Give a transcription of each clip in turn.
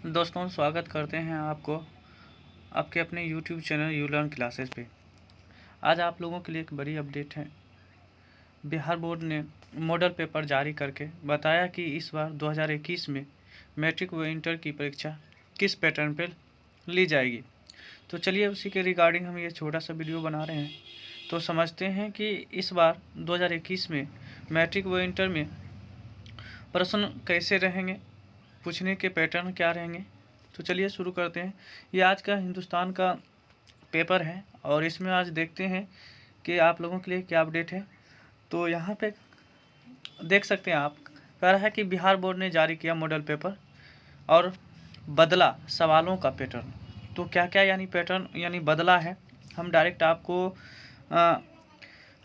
दोस्तों, स्वागत करते हैं आपको आपके अपने YouTube channel you learn classes पे। आज आप लोगों के लिए एक बड़ी अपडेट है। बिहार बोर्ड ने मॉडल पेपर जारी करके बताया कि इस बार 2021 में मैट्रिक व इंटर की परीक्षा किस पैटर्न पर ली जाएगी। तो चलिए उसी के रिगार्डिंग हम ये छोटा सा वीडियो बना रहे हैं। तो समझते हैं कि इस बार 2021 में मैट्रिक व इंटर में प्रश्न कैसे रहेंगे, पूछने के पैटर्न क्या रहेंगे। तो चलिए शुरू करते हैं। ये आज का हिंदुस्तान का पेपर है और इसमें आज देखते हैं कि आप लोगों के लिए क्या अपडेट है। तो यहाँ पे देख सकते हैं आप, कह रहा है कि बिहार बोर्ड ने जारी किया मॉडल पेपर और बदला सवालों का पैटर्न। तो क्या क्या यानी पैटर्न यानी बदला है, हम डायरेक्ट आपको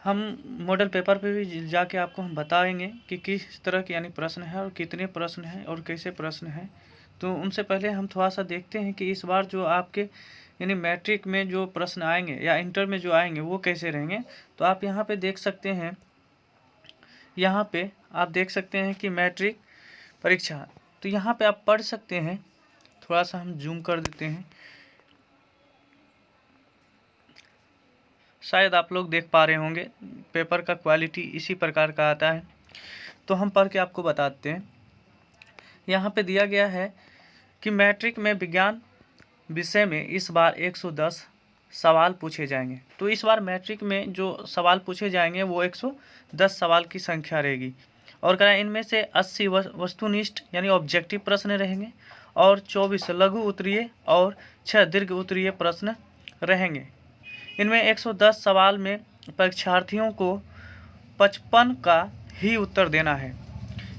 हम मॉडल पेपर पे भी जाके आपको हम बताएंगे कि किस तरह के यानी प्रश्न है और कितने प्रश्न हैं और कैसे प्रश्न हैं। तो उनसे पहले हम थोड़ा सा देखते हैं कि इस बार जो आपके यानी मैट्रिक में जो प्रश्न आएंगे या इंटर में जो आएंगे वो कैसे रहेंगे। तो आप यहाँ पे देख सकते हैं, यहाँ पे आप देख सकते हैं कि मैट्रिक परीक्षा, तो यहाँ पे आप पढ़ सकते हैं। थोड़ा सा हम जूम कर देते हैं, शायद आप लोग देख पा रहे होंगे। पेपर का क्वालिटी इसी प्रकार का आता है। तो हम पढ़ के आपको बताते हैं। यहाँ पे दिया गया है कि मैट्रिक में विज्ञान विषय में इस बार 110 सवाल पूछे जाएंगे। तो इस बार मैट्रिक में जो सवाल पूछे जाएंगे वो 110 सवाल की संख्या रहेगी और कह इनमें से 80 वस्तुनिष्ठ यानी ऑब्जेक्टिव प्रश्न रहेंगे और 24 लघु उत्तरीय और 6 दीर्घ उत्तरीय प्रश्न रहेंगे। इनमें 110 सवाल में परीक्षार्थियों को 55 का ही उत्तर देना है,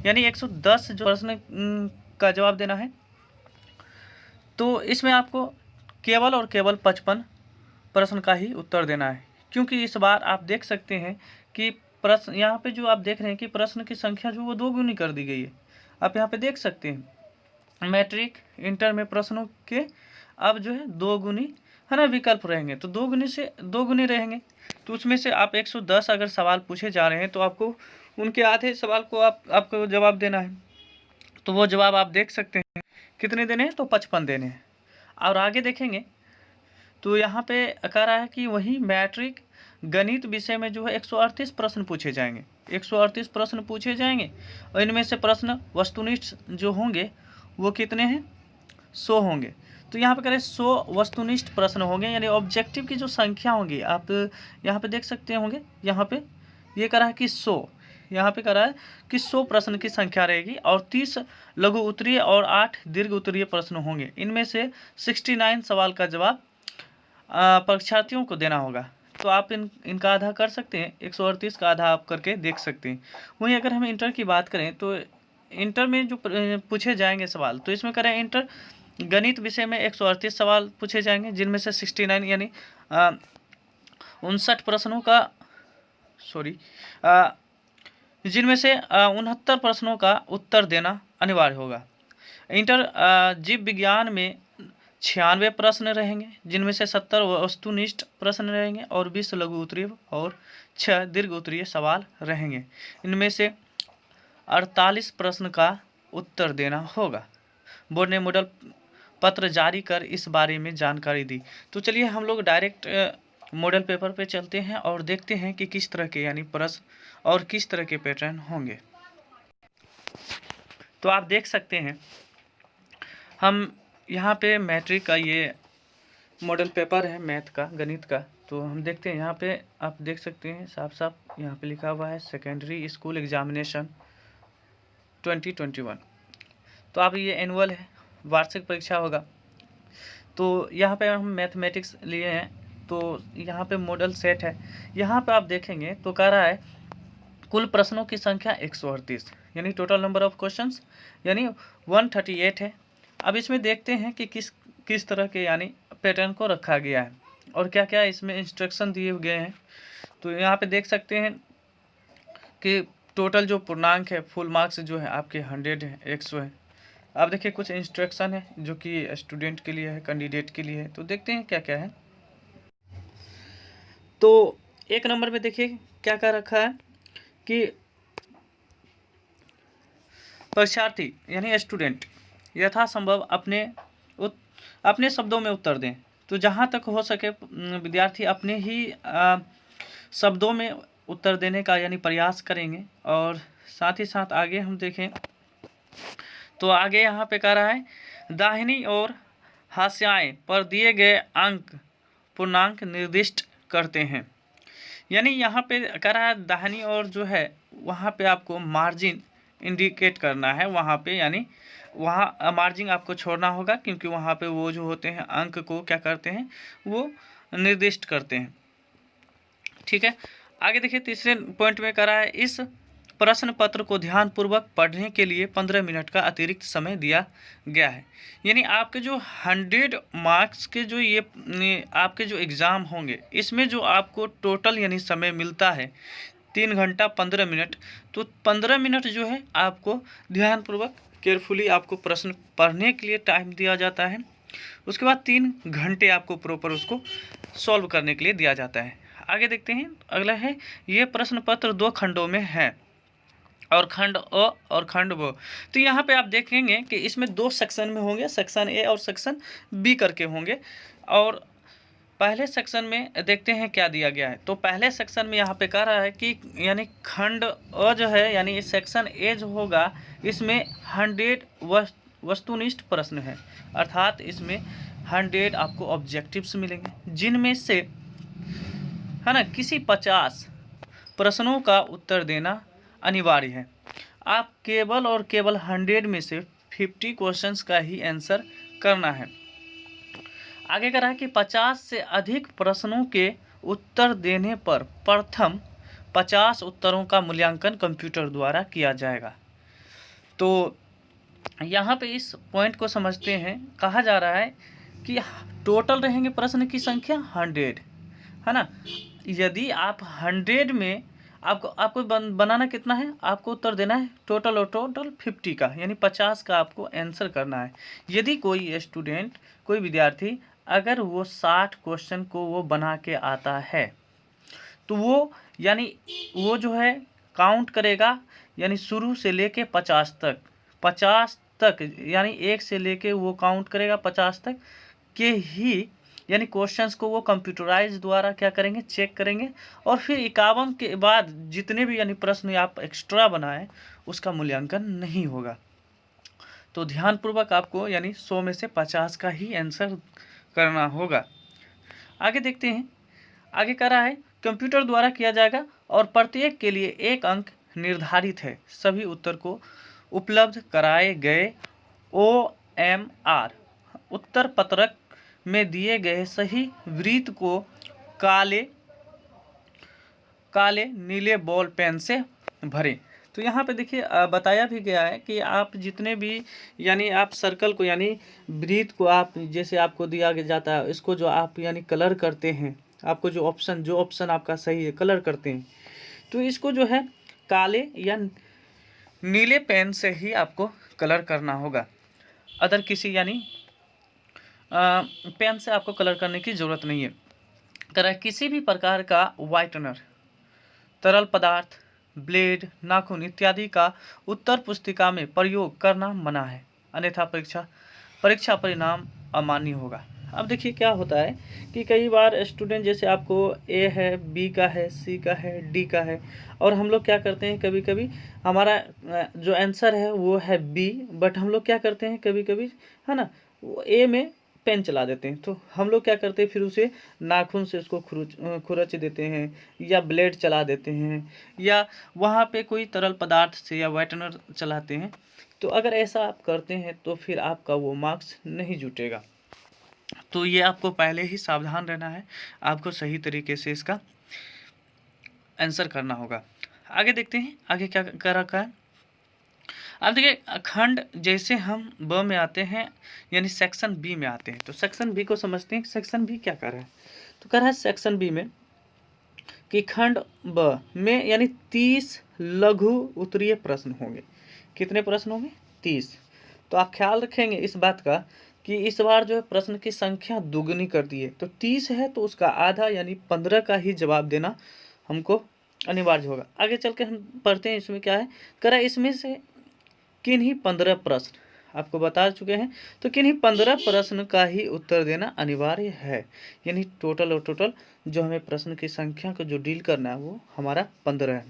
यानी 110 जो प्रश्न का जवाब देना है। तो इसमें आपको केवल और केवल 55 प्रश्न का ही उत्तर देना है, क्योंकि इस बार आप देख सकते हैं कि प्रश्न यहाँ पे जो आप देख रहे हैं कि प्रश्न की संख्या जो वो 2 गुनी कर दी गई है। आप यहाँ पे देख सकते हैं मैट्रिक इंटर में प्रश्नों के अब जो है 2 गुनी है ना विकल्प रहेंगे। तो 2 गुनी से 2 गुनी रहेंगे। तो उसमें से आप 110 अगर सवाल पूछे जा रहे हैं तो आपको उनके आधे सवाल को आपको जवाब देना है। तो वो जवाब आप देख सकते हैं कितने देने हैं, तो 55 देने हैं। और आगे देखेंगे तो यहाँ पे कह रहा है कि वही मैट्रिक गणित विषय में जो है 138 प्रश्न पूछे जाएंगे। 138 प्रश्न पूछे जाएंगे और इनमें से प्रश्न वस्तुनिष्ठ जो होंगे वो कितने हैं, 100 होंगे। तो यहाँ पे कह रहे हैं 100 वस्तुनिष्ठ प्रश्न होंगे, यानी ऑब्जेक्टिव की जो संख्या होंगी आप यहाँ पे देख सकते होंगे। यहाँ पे ये कह रहा है कि 100, यहाँ पे कह रहा है कि 100 प्रश्न की संख्या रहेगी और 30 लघु उत्तरीय और 8 दीर्घ उत्तरीय प्रश्न होंगे। इनमें से 69 सवाल का जवाब परीक्षार्थियों को देना होगा। तो आप इनका आधा कर सकते हैं, 138 का आधा आप करके देख सकते हैं। वहीं अगर हम इंटर की बात करें तो इंटर में जो पूछे जाएंगे सवाल, तो इसमें करें इंटर गणित विषय में 138 सवाल पूछे जाएंगे, जिनमें से 69 यानी 59 प्रश्नों का जिनमें से 69 प्रश्नों का उत्तर देना अनिवार्य होगा। इंटर जीव विज्ञान में 96 प्रश्न रहेंगे, जिनमें से 70 वस्तुनिष्ठ प्रश्न रहेंगे और 20 लघु उत्तरीय और 6 दीर्घ उत्तरीय सवाल रहेंगे। इनमें से 48 प्रश्न का उत्तर देना होगा। बोर्ड ने मॉडल पत्र जारी कर इस बारे में जानकारी दी। तो चलिए हम लोग डायरेक्ट मॉडल पेपर पे चलते हैं और देखते हैं कि किस तरह के यानी प्रश्न और किस तरह के पैटर्न होंगे। तो आप देख सकते हैं हम यहाँ पे मैट्रिक का ये मॉडल पेपर है, मैथ का, गणित का। तो हम देखते हैं यहाँ पे आप देख सकते हैं साफ साफ यहाँ पे लिखा हुआ है सेकेंडरी स्कूल एग्जामिनेशन 2021। तो आप ये एनुअल है, वार्षिक परीक्षा होगा। तो यहाँ पे हम मैथमेटिक्स लिए हैं, तो यहाँ पे मॉडल सेट है। यहाँ पे आप देखेंगे तो कह रहा है कुल प्रश्नों की संख्या 138, यानी टोटल नंबर ऑफ क्वेश्चंस यानी 138 है। अब इसमें देखते हैं कि किस तरह के यानी पैटर्न को रखा गया है और क्या क्या इसमें इंस्ट्रक्शन दिए गए हैं। तो यहाँ पे देख सकते हैं कि टोटल जो पूर्णांक है, फुल मार्क्स जो है आपके 100 है, 100 है। आप देखिए कुछ इंस्ट्रक्शन है जो कि स्टूडेंट के लिए है, कैंडिडेट के लिए है। तो देखते हैं क्या क्या है। तो 1 नंबर में देखिए क्या क्या रखा है कि परीक्षार्थी यानी स्टूडेंट यथासंभव अपने शब्दों में उत्तर दें। तो जहाँ तक हो सके विद्यार्थी अपने ही शब्दों में उत्तर देने का यानी प्रयास करेंगे। और साथ ही साथ आगे हम देखें तो आगे यहाँ पे कह रहा है दाहिनी और हाशियाएं पर दिए गए अंक पूर्णांक निर्दिष्ट करते हैं। यानी यहाँ पे कह रहा है दाहिनी और जो है वहाँ पे आपको मार्जिन इंडिकेट करना है वहाँ पे, यानी वहाँ मार्जिन आपको छोड़ना होगा क्योंकि वहाँ पे वो जो होते हैं अंक को क्या करते हैं वो निर्दिष्ट करते हैं। ठीक है, आगे देखिए तीसरे पॉइंट में कह रहा है इस प्रश्न पत्र को ध्यानपूर्वक पढ़ने के लिए 15 मिनट का अतिरिक्त समय दिया गया है। यानी आपके जो 100 मार्क्स के जो ये आपके जो एग्ज़ाम होंगे इसमें जो आपको टोटल यानी समय मिलता है 3 घंटा 15 मिनट, तो 15 मिनट जो है आपको ध्यानपूर्वक केयरफुली आपको प्रश्न पढ़ने के लिए टाइम दिया जाता है। उसके बाद 3 घंटे आपको प्रॉपर उसको सॉल्व करने के लिए दिया जाता है। आगे देखते हैं, अगला है ये प्रश्न पत्र 2 खंडों में है और खंड अ और खंड ब। तो यहाँ पे आप देखेंगे कि इसमें 2 सेक्शन में होंगे, सेक्शन ए और सेक्शन बी करके होंगे। और पहले सेक्शन में देखते हैं क्या दिया गया है। तो पहले सेक्शन में यहाँ पे कह रहा है कि यानी खंड अ जो है यानी सेक्शन ए जो होगा इसमें 100 वस्तुनिष्ठ प्रश्न है, अर्थात इसमें 100 आपको ऑब्जेक्टिव्स मिलेंगे जिनमें से है ना किसी 50 प्रश्नों का उत्तर देना अनिवार्य है। आप केवल और केवल 100 में से 50 क्वेश्चंस का ही आंसर करना है। आगे कह रहा है कि 50 से अधिक प्रश्नों के उत्तर देने पर प्रथम 50 उत्तरों का मूल्यांकन कंप्यूटर द्वारा किया जाएगा। तो यहाँ पे इस पॉइंट को समझते हैं, कहा जा रहा है कि टोटल रहेंगे प्रश्न की संख्या 100 है ना। यदि आप 100 में आपको बनाना कितना है, आपको उत्तर देना है टोटल 50 का, यानी 50 का आपको आंसर करना है। यदि कोई स्टूडेंट कोई विद्यार्थी अगर वो 60 क्वेश्चन को वो बना के आता है तो वो यानी वो जो है काउंट करेगा, यानी शुरू से लेके 50 तक यानी 1 से लेके वो काउंट करेगा 50 तक के ही यानी क्वेश्चंस को वो कंप्यूटराइज द्वारा क्या करेंगे चेक करेंगे। और फिर 51 के बाद जितने भी यानी प्रश्न आप एक्स्ट्रा बनाएं उसका मूल्यांकन नहीं होगा। तो ध्यानपूर्वक आपको यानी 100 में से 50 का ही आंसर करना होगा। आगे देखते हैं, आगे कह रहा है कंप्यूटर द्वारा किया जाएगा और प्रत्येक के लिए 1 अंक निर्धारित है। सभी उत्तर को उपलब्ध कराए गए OMR उत्तर पत्रक में दिए गए सही वृत्त को काले नीले बॉल पेन से भरें। तो यहाँ पे देखिए बताया भी गया है कि आप जितने भी यानी आप सर्कल को यानी वृत्त को आप जैसे आपको दिया जाता है इसको जो आप यानी कलर करते हैं, आपको जो ऑप्शन आपका सही है कलर करते हैं, तो इसको जो है काले या नीले पेन से ही आपको कलर करना होगा। अदर किसी यानी पेन से आपको कलर करने की ज़रूरत नहीं है। किसी भी प्रकार का वाइटनर, तरल पदार्थ, ब्लेड, नाखून इत्यादि का उत्तर पुस्तिका में प्रयोग करना मना है, अन्यथा परीक्षा परिणाम अमान्य होगा। अब देखिए क्या होता है कि कई बार स्टूडेंट जैसे आपको ए है, बी का है, सी का है, डी का है, और हम लोग क्या करते हैं कभी कभी हमारा जो आंसर है वो है बी, बट हम लोग क्या करते हैं कभी कभी है ना वो ए में पेन चला देते हैं। तो हम लोग क्या करते हैं फिर उसे नाखून से उसको खुरच देते हैं या ब्लेड चला देते हैं या वहाँ पे कोई तरल पदार्थ से या वाइटनर चलाते हैं। तो अगर ऐसा आप करते हैं तो फिर आपका वो मार्क्स नहीं जुटेगा। तो ये आपको पहले ही सावधान रहना है, आपको सही तरीके से इसका आंसर करना होगा। आगे देखते हैं आगे क्या कर रखा है। अब देखिए खंड जैसे हम ब में आते हैं यानी सेक्शन बी में आते हैं, तो सेक्शन बी को समझते हैं। सेक्शन बी क्या कर रहा है, तो कर रहा है सेक्शन बी में कि खंड ब में यानी 30 लघु उत्तरीय प्रश्न होंगे। कितने प्रश्न होंगे? 30। तो आप ख्याल रखेंगे इस बात का कि इस बार जो है प्रश्न की संख्या दुगनी कर दी है, तो 30 है तो उसका आधा यानी 15 का ही जवाब देना हमको अनिवार्य होगा। आगे चल के हम पढ़ते हैं इसमें क्या है, करा इसमें से किन्हीं 15 प्रश्न आपको बता चुके हैं। तो किन्हीं 15 प्रश्न का ही उत्तर देना अनिवार्य है, यानी टोटल जो हमें प्रश्न की संख्या को जो डील करना है वो हमारा 15 है।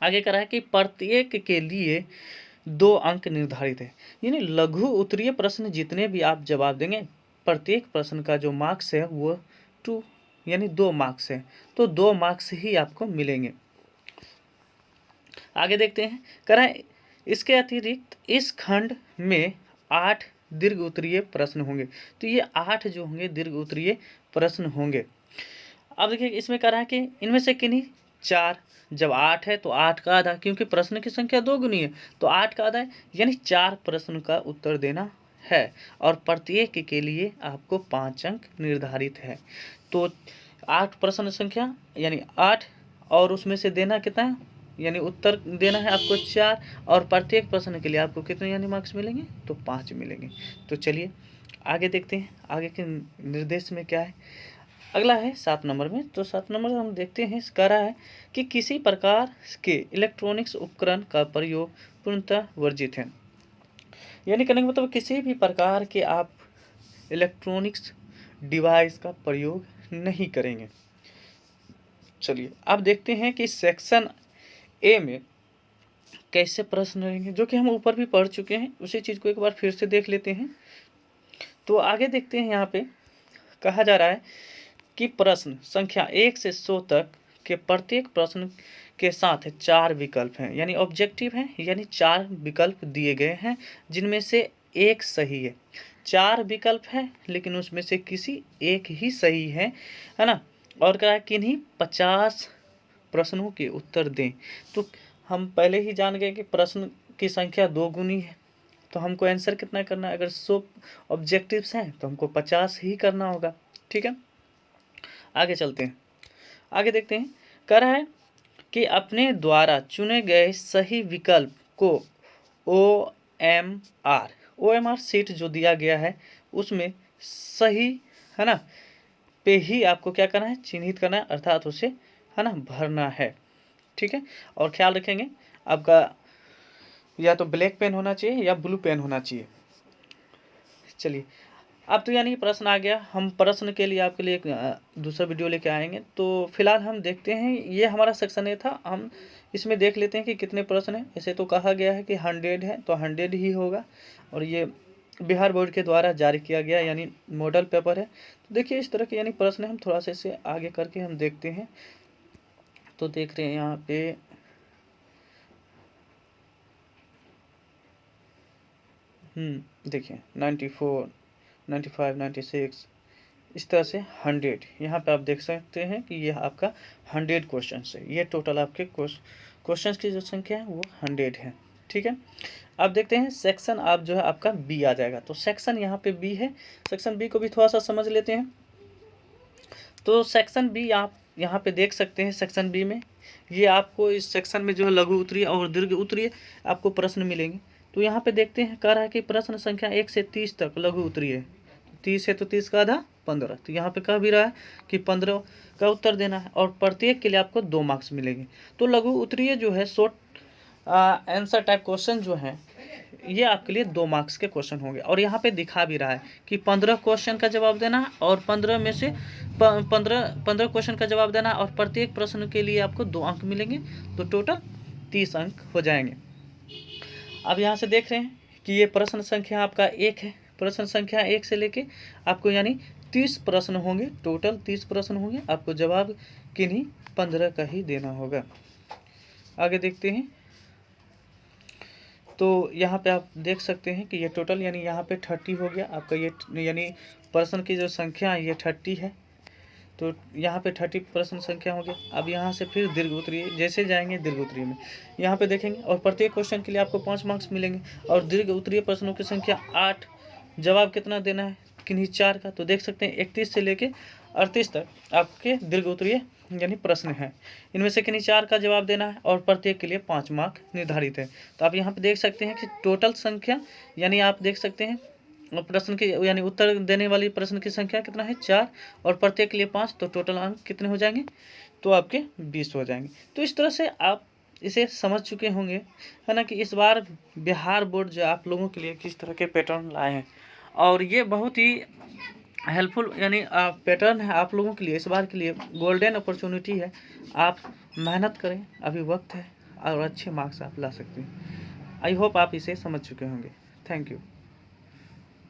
आगे कह रहा है कि प्रत्येक के लिए 2 अंक निर्धारित है, यानी लघु उत्तरीय प्रश्न जितने भी आप जवाब देंगे, प्रत्येक प्रश्न का जो मार्क्स है वो 2 यानी 2 मार्क्स है, तो 2 मार्क्स ही आपको मिलेंगे। आगे देखते हैं, कह रहा है इसके अतिरिक्त इस खंड में 8 दीर्घ उत्तरीय प्रश्न होंगे। तो ये 8 जो होंगे दीर्घ उत्तरीय प्रश्न होंगे। अब देखिए इसमें कह रहा है कि इनमें से किन्हीं 4, जब 8 है तो 8 का आधा, क्योंकि प्रश्न की संख्या 2 गुनी है तो 8 का आधा है, यानी 4 प्रश्न का उत्तर देना है, और प्रत्येक के लिए आपको 5 अंक निर्धारित है। तो 8 प्रश्न संख्या यानी 8, और उसमें से देना कितना है, यानी उत्तर देना है आपको 4, और प्रत्येक प्रश्न के लिए आपको कितने यानी मार्क्स मिलेंगे, तो 5 मिलेंगे। तो चलिए आगे देखते हैं आगे के निर्देश में क्या है। अगला है 7 नंबर में। तो 7 नंबर हम देखते हैं, कह रहा है कि किसी प्रकार के इलेक्ट्रॉनिक्स उपकरण का प्रयोग पूर्णतः वर्जित है, यानी कहने का मतलब किसी भी प्रकार के आप इलेक्ट्रॉनिक्स डिवाइस का प्रयोग नहीं करेंगे। चलिए अब देखते हैं कि सेक्शन ए में कैसे प्रश्न रहेंगे, जो कि हम ऊपर भी पढ़ चुके हैं, उसी चीज़ को एक बार फिर से देख लेते हैं। तो आगे देखते हैं, यहाँ पे कहा जा रहा है कि प्रश्न संख्या 1 से 100 तक के प्रत्येक प्रश्न के साथ 4 विकल्प हैं, यानी ऑब्जेक्टिव हैं, यानी 4 विकल्प दिए गए हैं जिनमें से एक सही है। 4 विकल्प है लेकिन उसमें से किसी एक ही सही है ना। और कहा किन्हीं 50 प्रश्नों के उत्तर दें। तो हम पहले ही जान गए कि प्रश्न की संख्या 2 गुनी है, तो हमको आंसर कितना करना है, अगर 100 ऑब्जेक्टिव्स हैं तो हमको 50 ही करना होगा। ठीक है, आगे चलते हैं, आगे देखते हैं। कह रहा है कि अपने द्वारा चुने गए सही विकल्प को OMR सीट जो दिया गया है उसमें सही है ना पे ही आपको क्या करना है, चिन्हित करना है, अर्थात उसे है ना भरना है। ठीक है, और ख्याल रखेंगे आपका या तो ब्लैक पेन होना चाहिए या ब्लू पेन होना चाहिए। चलिए अब तो यानी प्रश्न आ गया, हम प्रश्न के लिए आपके लिए एक दूसरा वीडियो लेके आएंगे। तो फिलहाल हम देखते हैं, ये हमारा सेक्शन ए था, हम इसमें देख लेते हैं कि कितने प्रश्न हैं। ऐसे तो कहा गया है कि 100 है, तो 100 ही होगा, और ये बिहार बोर्ड के द्वारा जारी किया गया यानी मॉडल पेपर है। तो देखिए इस तरह के यानी प्रश्न हम थोड़ा सा इसे आगे करके हम देखते हैं। तो देख रहे हैं यहाँ पे देखिए 94, 95, 96 इस तरह से 100, यहाँ पे आप देख सकते हैं कि ये आपका 100 क्वेश्चन है। ये टोटल आपके क्वेश्चंस की जो संख्या है वो 100 है। ठीक है, अब देखते हैं सेक्शन आप जो है आपका बी आ जाएगा। तो सेक्शन यहाँ पे बी है, सेक्शन बी को भी थोड़ा सा समझ लेते हैं। तो सेक्शन बी आप यहाँ पे देख सकते हैं, सेक्शन बी में ये आपको इस सेक्शन में जो है लघु उत्तरीय और दीर्घ उत्तरीय आपको प्रश्न मिलेंगे। तो यहाँ पे देखते हैं, कह रहा है कि प्रश्न संख्या 1 से 30 तक लघु उत्तरीय है। 30 है तो 30 का आधा 15, तो यहाँ पे कह भी रहा है कि 15 का उत्तर देना है, और प्रत्येक के लिए आपको 2 मार्क्स मिलेंगे। तो लघु उत्तरीय जो है शॉर्ट आंसर टाइप क्वेश्चन जो है ये आपके लिए 2 मार्क्स के क्वेश्चन होंगे। और यहाँ पे दिखा भी रहा है कि 15 क्वेश्चन का जवाब देना है, और 15 में से 15 क्वेश्चन का जवाब देना है, और प्रत्येक प्रश्न के लिए आपको 2 अंक मिलेंगे, तो टोटल 30 अंक हो जाएंगे। अब यहाँ से देख रहे हैं कि ये प्रश्न संख्या आपका 1 है, प्रश्न संख्या 1 से लेके आपको यानी 30 प्रश्न होंगे, टोटल 30 प्रश्न होंगे, आपको जवाब किन्हीं 15 का ही देना होगा। आगे देखते हैं, तो यहाँ पे आप देख सकते हैं कि ये टोटल यानी यहाँ पे 30 हो गया आपका, ये यानी प्रश्न की जो संख्या है ये 30 है। तो यहाँ पे 30 प्रश्न संख्या हो गया। अब यहाँ से फिर दीर्घ उत्तरीय जैसे जाएंगे, दीर्घ उत्तरीय में यहाँ पे देखेंगे, और प्रत्येक क्वेश्चन के लिए आपको 5 मार्क्स मिलेंगे, और दीर्घ उत्तरीय प्रश्नों की संख्या 8, जवाब कितना देना है, किन्हीं 4 का। तो देख सकते हैं 31 से लेके 38 तक आपके दीर्घ उत्तरीय यानी प्रश्न है, इनमें से किन्हीं 4 का जवाब देना है, और प्रत्येक के लिए 5 मार्क निर्धारित है। तो आप यहाँ पे देख सकते हैं कि टोटल संख्या यानी आप देख सकते हैं प्रश्न की यानी उत्तर देने वाली प्रश्न की संख्या कितना है 4, और प्रत्येक के लिए 5, तो टोटल अंक कितने हो जाएंगे, तो आपके 20 हो जाएंगे। तो इस तरह से आप इसे समझ चुके होंगे, है ना, कि इस बार बिहार बोर्ड जो आप लोगों के लिए किस तरह के पैटर्न लाए हैं, और ये बहुत ही हेल्पफुल यानी पैटर्न है आप लोगों के लिए। इस बार के लिए गोल्डन अपॉर्चुनिटी है, आप मेहनत करें, अभी वक्त है और अच्छे मार्क्स आप ला सकते हैं। आई होप आप इसे समझ चुके होंगे। Thank you.